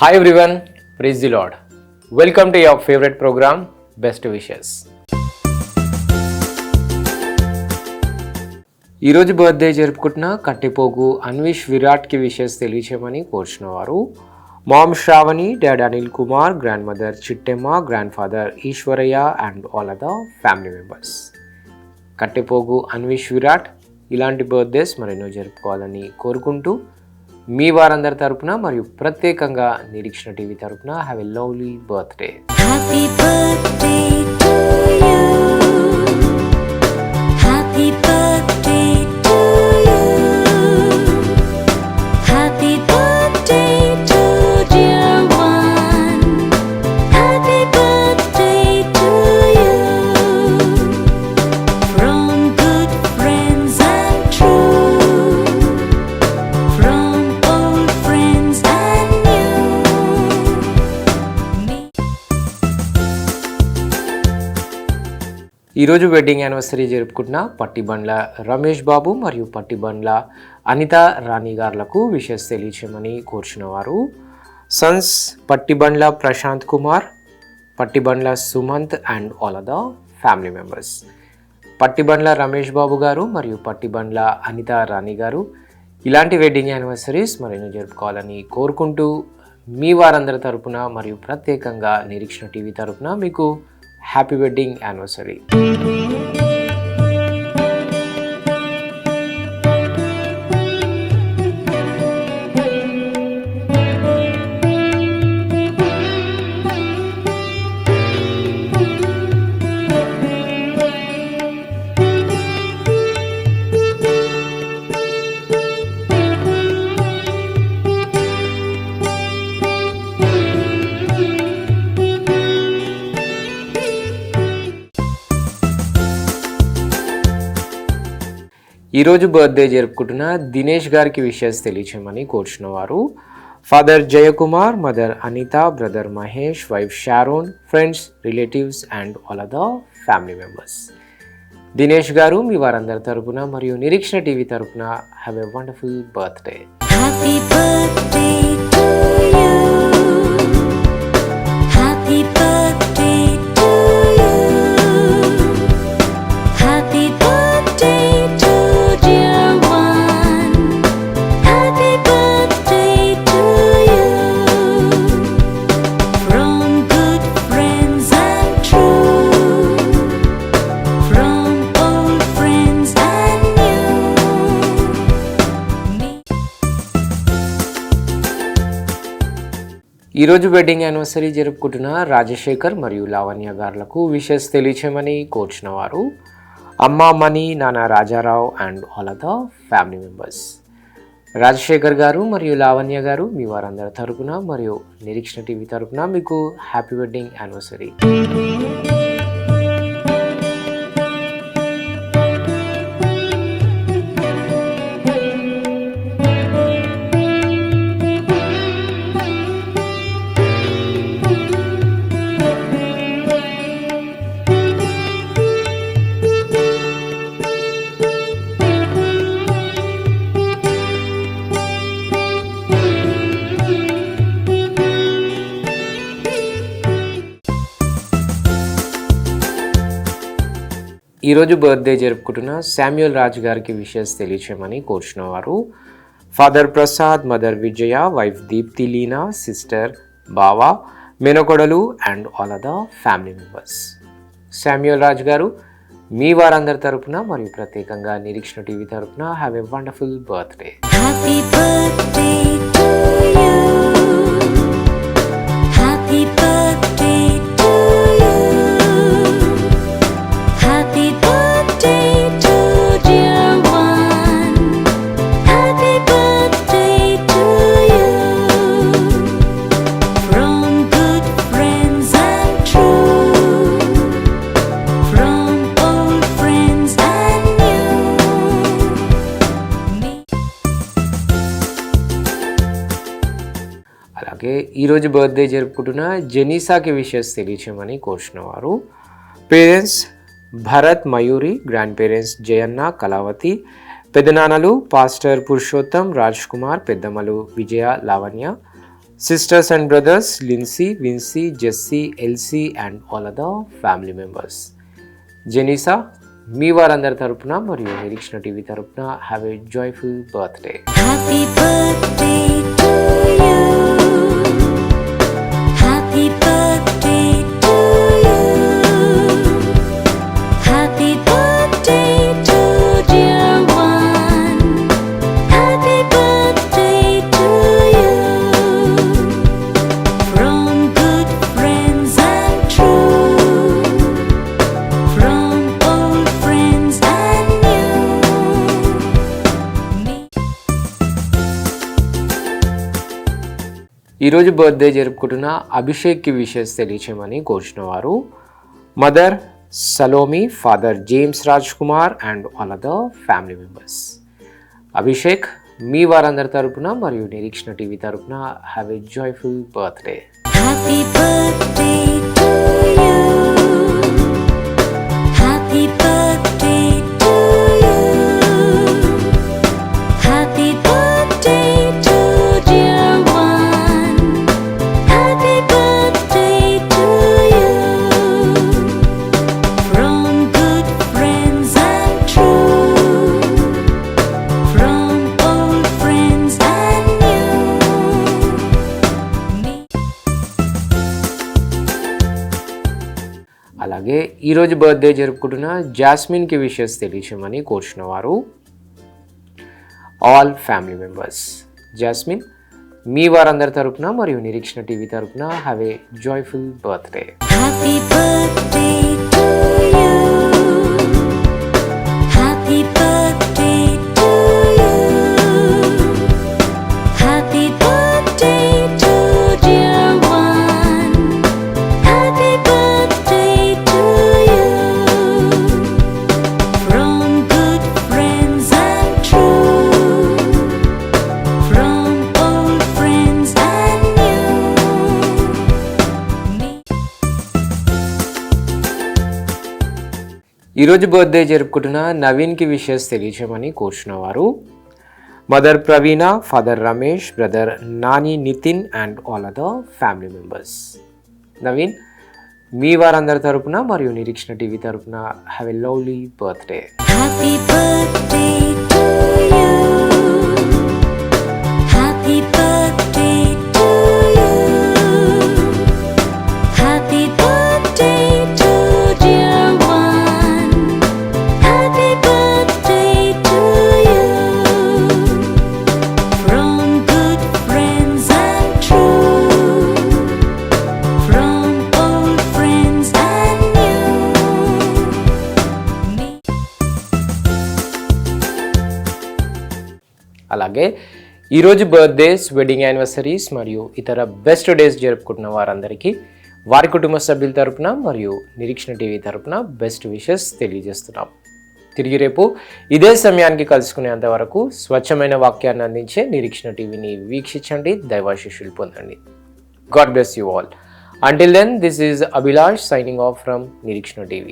Hi everyone, praise the Lord. Welcome to your favorite program, Best Wishes. ఈరోజు birthday జరుపుకుంటున్న కట్టెపోగు అన్విష్ విరాట్కి wishes తెలియచేయమని కోరుచున్న వారు mom Sravani, dad Anil Kumar, grand mother Chittemma, grand father Eeswarayya and all other family members. Kattepogu Anvish Virat ఇలాంటి birthdays మరెన్నో జరుపుకోవాలని కోరుకుంటూ మీ వారందరి తరపున మరియు ప్రత్యేకంగా నిరీక్షణ టీవీ తరపున have a lovely birthday. Happy birthday to you. Happy birthday to you. Happy birthday to dear one. Happy birthday to you. From good friends and true. ఈరోజు వెడ్డింగ్ యానివర్సరీ జరుపుకుంటున్న పట్టిబండ్ల రమేష్ బాబు మరియు పట్టిబండ్ల అనిత రాణి గారులకు విషెస్ తెలియచేయమని కోరుచున్న వారు sons Pattibandla Prashant Kumar, Pattibandla Sumanth and all other family members. Pattibandla Ramesh Babu garu మరియు పట్టిబండ్ల అనిత రాణి గారు ఇలాంటి wedding anniversaries మరెన్నో జరుపుకోవాలని కోరుకుంటూ మీ వారందరి తరపున మరియు ప్రత్యేకంగా నిరీక్షణ టీవీ తరపున మీకు హ్యాపీ వెడ్డింగ్ యానివర్సరీ. ఈరోజు బర్త్డే జరుపుకుంటున్న దినేష్ గారికి విషెస్ తెలియచేయమని కోరుచున్న వారు father Jayakumar, mother Anitha, brother Mahesh, wife Sharon, friends, relatives and all other family members. Dinesh garu మీ వారందరి తరపున మరియు నిరీక్షణ టీవీ తరపున have a wonderful birthday. Happy birthday to you. Happy birthday to you. Happy birthday ఈరోజు వెడ్డింగ్ యానివర్సరీ జరుపుకుంటున్న రాజశేఖర్ మరియు లావణ్య గారులకు విషెస్ తెలియచేయమని కోరుచున్న వారు అమ్మ మణి, నాన్న Rajarao and all other family members. Rajasekhar గారు మరియు లావణ్య గారు మీ వారందరి తరపున మరియు నిరీక్షణ టీవీ తరపున మీకు హ్యాపీ వెడ్డింగ్ యానివర్సరీ. ఈరోజు బర్త్డే జరుపుకుంటున్న శామ్యూల్ రాజ్ గారికి విషెస్ తెలియచేయమని కోరుచున్న వారు ఫాదర్ ప్రసాద్, మదర్ విజయ, వైఫ్ దీప్తి లీనా, సిస్టర్ బావా, మేనకోడలు and all other family members. Samuel Raj గారు మీ వారందరి తరపున మరియు ప్రత్యేకంగా నిరీక్షణ టీవీ తరపున have a wonderful birthday. Happy birthday to you. Happy birthday to you. Happy birthday to dear one. Happy birthday to you. From good friends and true. From old friends and new. అలాగే ఈరోజు birthday జరుపుకుంటున్న జెనీసాకి wishes తెలియచేయమని కోరుచున్న వారు parents Bharat, Mayuri, grand parents Jayanna, Kalavathi, పెద్దనాన్నలు pastor Purushottam, Raj Kumar, పెద్దమ్మలు Vijaya, Lavanya, sisters and brothers Lindsay, Vincy, Jesse, Elsie and all other family members. జెనిసా మీ వారందరి తరపున మరియు నిరీక్షణ టీవీ తరపున have a joyful birthday. Happy birthday to you. Happy birthday to you. Happy birthday to dear one. Happy birthday to you. From good friends and true. From old friends and new. ఈరోజు birthday జరుపుకుంటున్న అభిషేక్కి wishes తెలియచేయమని కోరుచున్న వారు mother Salomi, father James Raj Kumar and all other family members. Abhishek మీ వారందరి తరపున మరియు నిరీక్షణ టీవీ తరపున have a joyful birthday. Happy birthday to you. Happy birthday to you. Happy birthday to dear one. Happy birthday to you. From good friends and true. From old friends and new. అలాగే ఈరోజు birthday జరుపుకుంటున్న జాస్మిన్కి wishes తెలియచేయమని కోరుచున్న వారు all family members. Jasmine మీ వారందరి తరపున మరియు Nireekshana TV తరపున have a joyful birthday. Happy birthday to you. Happy birthday to you. Happy birthday to dear one. Happy birthday to you. From good friends and true. From old friends and new. ఈరోజు birthday జరుపుకుంటున్న నవీన్కి wishes తెలియచేయమని కోరుచున్న వారు mother Praveena, father Ramesh, brother Nani Nitin and all other family members. Naveen మీ వారందరి తరపున మరియు నిరీక్షణ టీవీ తరపున have a lovely birthday. Happy birthday to you. Happy birthday to you. Happy birthday to dear one. Happy birthday to you. From good friends and true. From old friends and new. అలాగే ఈరోజు birthdays, wedding anniversaries మరియు ఇతర best days జరుపుకుంటున్న వారందరికీ వారి కుటుంబ సభ్యుల తరపున మరియు నిరీక్షణ టీవీ తరపున బెస్ట్ విషెస్ తెలియజేస్తున్నాం. తిరిగి రేపు ఇదే సమయానికి కలుసుకునేంత వరకు స్వచ్ఛమైన వాక్యాన్ని అందించే నిరీక్షణ టీవీని వీక్షించండి, దైవాశీస్సులు పొందండి. God bless you all. Until then, this is Abhilash signing off from NIREEKSHANA TV.